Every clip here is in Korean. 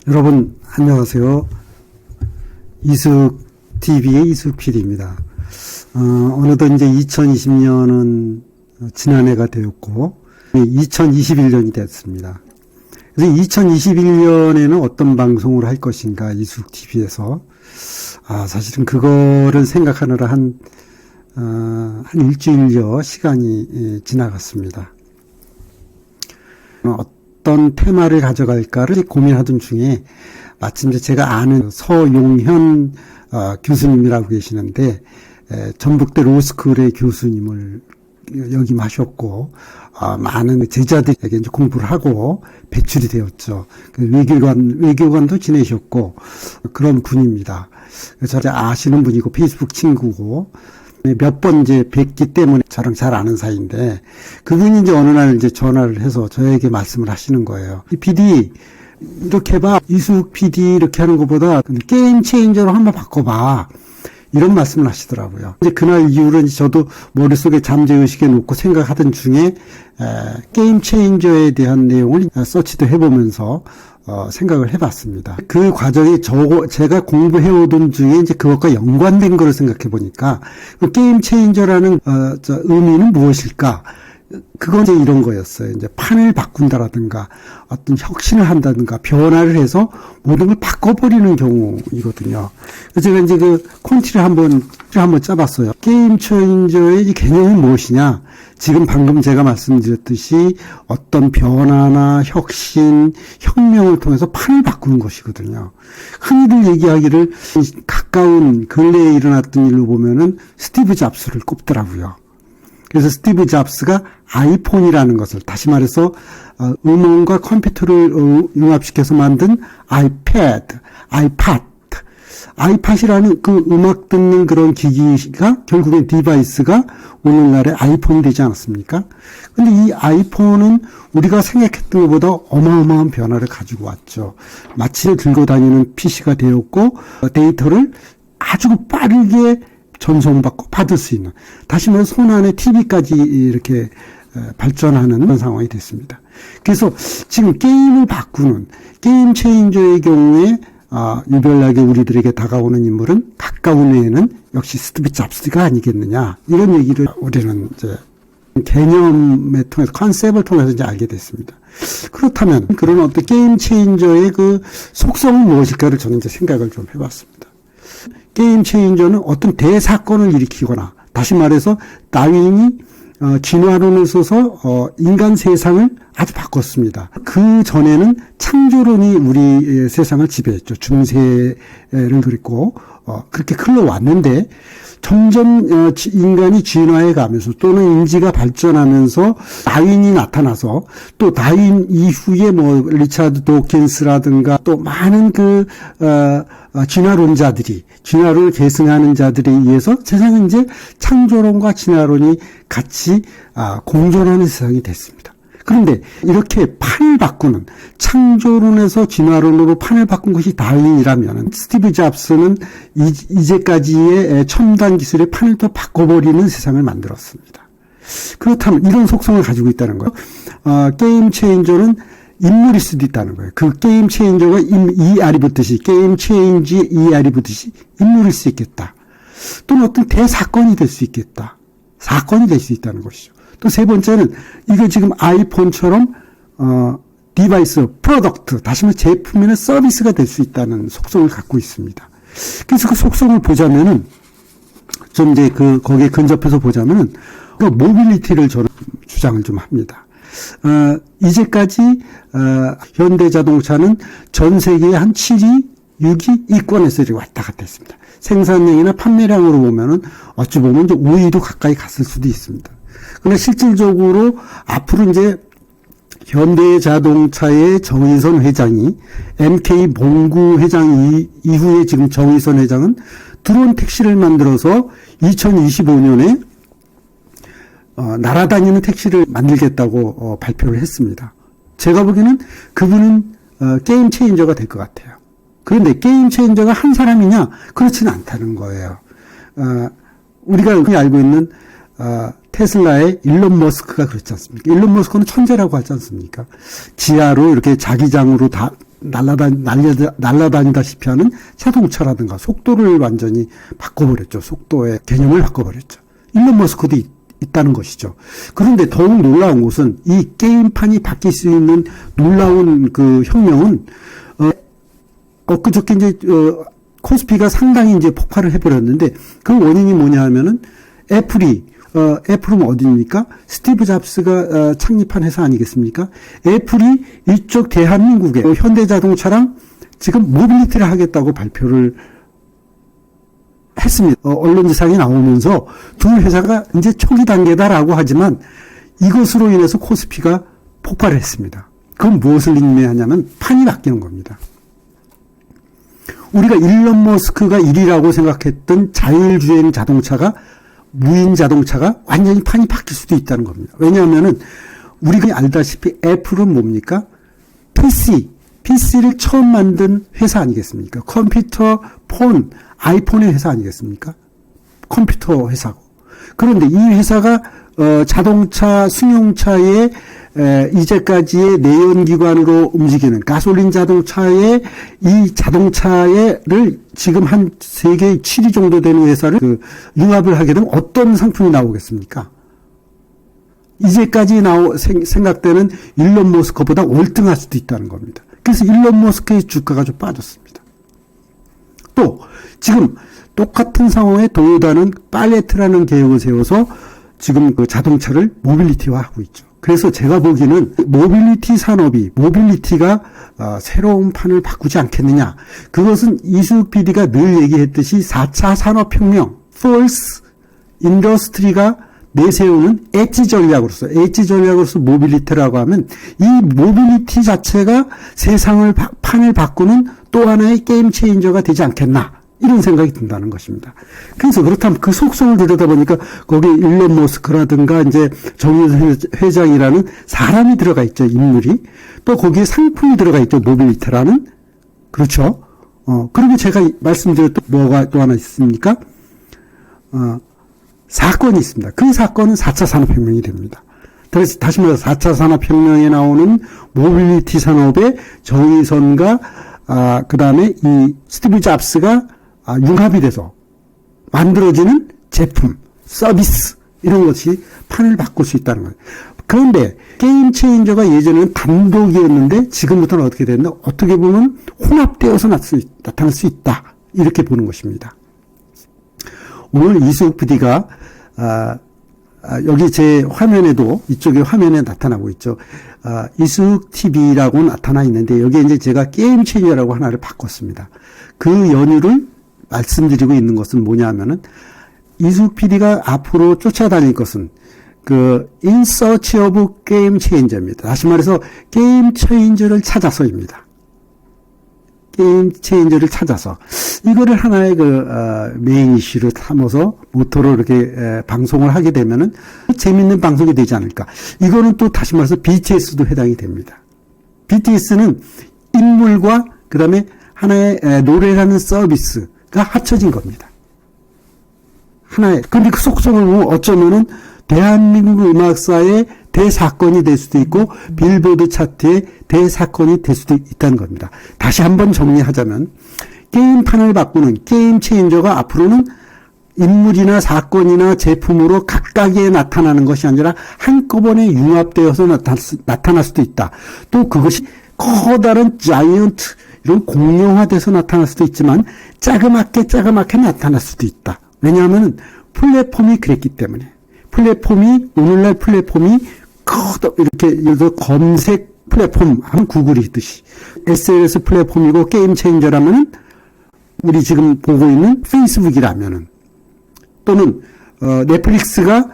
여러분 안녕하세요. 이숙TV의 이숙PD입니다. 어느덧 이제 2020년은 지난해가 되었고 2021년이 됐습니다. 그래서 2021년에는 어떤 방송을 할 것인가 이숙TV에서 사실은 그거를 생각하느라 한 일주일여 시간이 지나갔습니다. 어떤 테마를 가져갈까를 고민하던 중에 마침 이제 제가 아는 서용현 교수님이라고 계시는데 전북대 로스쿨의 교수님을 역임하셨고 많은 제자들에게 이제 공부를 하고 배출이 되었죠. 외교관도 지내셨고 그런 분입니다. 저를 아시는 분이고 페이스북 친구고 몇 번 이제 뵙기 때문에 저랑 잘 아는 사이인데 그분이 이제 어느 날 이제 전화를 해서 저에게 말씀을 하시는 거예요. 이 PD 이렇게 해봐. 이숙 PD 이렇게 하는 것보다 게임 체인저로 한번 바꿔봐. 이런 말씀을 하시더라고요. 이제 그날 이후로 저도 머릿속에 잠재의식에 놓고 생각하던 중에 게임 체인저에 대한 내용을 서치도 해보면서 생각을 해봤습니다. 그 과정이 제가 공부해오던 중에 이제 그것과 연관된 거를 생각해 보니까 게임 체인저라는 의미는 무엇일까? 그건 이제 이런 거였어요. 이제 판을 바꾼다라든가 어떤 혁신을 한다든가 변화를 해서 모든 걸 바꿔버리는 경우이거든요. 그래서 제가 이제 그 콘티를 한번 짜봤어요. 게임 체인저의 개념이 무엇이냐? 지금 방금 제가 말씀드렸듯이 어떤 변화나 혁신, 혁명을 통해서 판을 바꾸는 것이거든요. 흔히들 얘기하기를 가까운 근래에 일어났던 일로 보면은 스티브 잡스를 꼽더라고요. 그래서 스티브 잡스가 아이폰이라는 것을 다시 말해서 음원과 컴퓨터를 융합시켜서 만든 아이팟이라는 그 음악 듣는 그런 기기가 결국엔 디바이스가 오늘날의 아이폰이 되지 않았습니까? 근데 이 아이폰은 우리가 생각했던 것보다 어마어마한 변화를 가지고 왔죠. 마치 들고 다니는 PC가 되었고 데이터를 아주 빠르게 전송받고 받을 수 있는, 다시 말해서 손안에 TV까지 이렇게 발전하는 그런 상황이 됐습니다. 그래서 지금 게임을 바꾸는 게임 체인저의 경우에 유별나게 우리들에게 다가오는 인물은 가까운 애에는 역시 스티브 잡스가 아니겠느냐, 이런 얘기를 우리는 이제 개념에 통해서, 컨셉을 통해서 이제 알게 됐습니다. 그렇다면 그런 어떤 게임 체인저의 그 속성은 무엇일까를 저는 이제 생각을 좀 해봤습니다. 게임 체인저는 어떤 대사건을 일으키거나, 다시 말해서 다윈이 진화론을 써서 인간 세상을 아주 바꿨습니다. 그 전에는 창조론이 우리 세상을 지배했죠. 중세를 그랬고 그렇게 흘러왔는데 점점 인간이 진화해 가면서 또는 인지가 발전하면서 다윈이 나타나서, 또 다윈 이후에 뭐 리차드 도킨스라든가 또 많은 그 진화론자들이, 진화론을 계승하는 자들에 의해서 세상은 이제 창조론과 진화론이 같이 공존하는 세상이 됐습니다. 그런데 이렇게 판을 바꾸는, 창조론에서 진화론으로 판을 바꾼 것이 다윈이라면 스티브 잡스는 이제까지의 첨단 기술의 판을 또 바꿔버리는 세상을 만들었습니다. 그렇다면 이런 속성을 가지고 있다는 거예요. 게임 체인저는 인물일 수도 있다는 거예요. 그 게임 체인저가 ER이 붙듯이, 게임 체인지에 ER이 붙듯이 인물일 수 있겠다. 또는 어떤 대사건이 될 수 있겠다. 사건이 될 수 있다는 것이죠. 또 세 번째는 이거 지금 아이폰처럼 디바이스, 프로덕트, 다시 말해 제품이나 서비스가 될 수 있다는 속성을 갖고 있습니다. 그래서 그 속성을 보자면은 좀 이제 거기에 근접해서 보자면은 그 모빌리티를 저는 주장을 좀 합니다. 이제까지 현대자동차는 전 세계의 한 7위, 6위 이권에서 이렇게 왔다 갔다 했습니다. 생산량이나 판매량으로 보면은 어찌 보면 이제 5위도 가까이 갔을 수도 있습니다. 그러나 실질적으로 앞으로 이제 현대자동차의 정의선 회장이 MK 봉구 회장 이후에 지금 정의선 회장은 드론 택시를 만들어서 2025년에 날아다니는 택시를 만들겠다고 발표를 했습니다. 제가 보기에는 그분은 게임 체인저가 될 것 같아요. 그런데 게임 체인저가 한 사람이냐? 그렇지는 않다는 거예요. 우리가 알고 있는 테슬라의 일론 머스크가 그렇지 않습니까? 일론 머스크는 천재라고 하지 않습니까? 지하로 이렇게 자기장으로 다 날아다니다시피 하는 자동차라든가 속도를 완전히 바꿔버렸죠. 속도의 개념을 바꿔버렸죠. 일론 머스크도 있다는 것이죠. 그런데 더욱 놀라운 것은 이 게임판이 바뀔 수 있는 놀라운 그 혁명은, 엊그저께 이제, 코스피가 상당히 이제 폭발을 해버렸는데 그 원인이 뭐냐 하면은 애플은 어디입니까? 스티브 잡스가 창립한 회사 아니겠습니까? 애플이 이쪽 대한민국의 현대자동차랑 지금 모빌리티를 하겠다고 발표를 했습니다. 언론지상에 나오면서 두 회사가 이제 초기 단계다라고 하지만 이것으로 인해서 코스피가 폭발을 했습니다. 그건 무엇을 의미하냐면 판이 바뀌는 겁니다. 우리가 일론 머스크가 1위라고 생각했던 자율주행 자동차가 무인 자동차가 완전히 판이 바뀔 수도 있다는 겁니다. 왜냐하면은 우리가 알다시피 애플은 뭡니까? PC를 처음 만든 회사 아니겠습니까? 컴퓨터, 아이폰의 회사 아니겠습니까? 컴퓨터 회사고. 그런데 이 회사가 자동차, 승용차의 이제까지의 내연기관으로 움직이는 가솔린 자동차의 이 자동차를 지금 한 세계 7위 정도 되는 회사를 융합을 하게 되면 어떤 상품이 나오겠습니까? 이제까지 생각되는 일론 머스크보다 월등할 수도 있다는 겁니다. 그래서 일론 머스크의 주가가 좀 빠졌습니다. 또 지금 똑같은 상황에 도요타는 팔레트라는 계획을 세워서 지금 그 자동차를 모빌리티화하고 있죠. 그래서 제가 보기에는 모빌리티가 새로운 판을 바꾸지 않겠느냐. 그것은 이수욱 PD가 늘 얘기했듯이 4차 산업혁명, Fourth Industri가 내세우는 엣지 전략으로서 모빌리티라고 하면 이 모빌리티 자체가 세상을 판을 바꾸는 또 하나의 게임 체인저가 되지 않겠나. 이런 생각이 든다는 것입니다. 그래서 그렇다면 그 속성을 들여다보니까 거기에 일론 머스크라든가 이제 정의선 회장이라는 사람이 들어가 있죠. 인물이. 또 거기에 상품이 들어가 있죠. 모빌리티라는. 그렇죠. 그리고 제가 말씀드렸던 뭐가 또 하나 있습니까? 사건이 있습니다. 그 사건은 4차 산업혁명이 됩니다. 그래서 다시 말해서 4차 산업혁명에 나오는 모빌리티 산업의 정의선과 그 다음에 이 스티브 잡스가 융합이 돼서 만들어지는 제품, 서비스 이런 것이 판을 바꿀 수 있다는 거예요. 그런데 게임 체인저가 예전에는 단독이었는데 지금부터는 어떻게 됐나? 어떻게 보면 혼합되어서 나타날 수 있다. 이렇게 보는 것입니다. 오늘 이수욱 PD가 여기 제 화면에도 이쪽에 화면에 나타나고 있죠. 이수욱 TV라고 나타나 있는데 여기에 이제 제가 게임 체인저라고 하나를 바꿨습니다. 그 연유를 말씀드리고 있는 것은 뭐냐면은 이수욱 PD가 앞으로 쫓아다닐 것은 그 In Search of Game Changer입니다. 다시 말해서 게임 체인저를 찾아서입니다. 게임 체인저를 찾아서 이거를 하나의 메인 이슈로 삼아서 모토로 이렇게 방송을 하게 되면은 재밌는 방송이 되지 않을까. 이거는 또 다시 말해서 BTS도 해당이 됩니다. BTS는 인물과 그 다음에 하나의 노래라는 서비스가 합쳐진 겁니다. 근데 그 속성을 어쩌면은 대한민국 음악사의 대사건이 될 수도 있고 빌보드 차트의 대사건이 될 수도 있다는 겁니다. 다시 한번 정리하자면 게임판을 바꾸는 게임 체인저가 앞으로는 인물이나 사건이나 제품으로 각각에 나타나는 것이 아니라 한꺼번에 융합되어서 나타날 수도 있다. 또 그것이 커다란 자이언트 이런 공룡화돼서 나타날 수도 있지만 자그맣게 나타날 수도 있다. 왜냐하면 플랫폼이 그랬기 때문에. 오늘날 플랫폼이 이렇게, 예를 들어 검색 플랫폼 하면 구글이 있듯이, SNS 플랫폼이고 게임 체인저라면은, 우리 지금 보고 있는 페이스북이라면은, 또는, 넷플릭스가,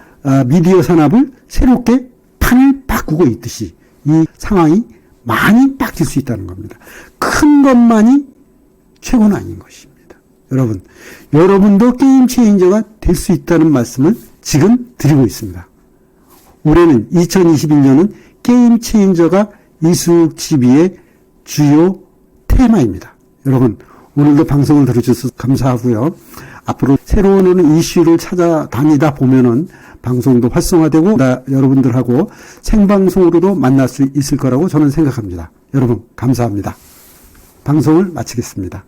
미디어 산업을 새롭게 판을 바꾸고 있듯이, 이 상황이 많이 바뀔 수 있다는 겁니다. 큰 것만이 최고는 아닌 것입니다. 여러분도 게임 체인저가 될 수 있다는 말씀을 지금 드리고 있습니다. 올해는 2021년은 게임 체인저가 이수욱 TV의 주요 테마입니다. 여러분 오늘도 방송을 들어주셔서 감사하고요. 앞으로 새로운 이슈를 찾아다니다 보면은 방송도 활성화되고 여러분들하고 생방송으로도 만날 수 있을 거라고 저는 생각합니다. 여러분 감사합니다. 방송을 마치겠습니다.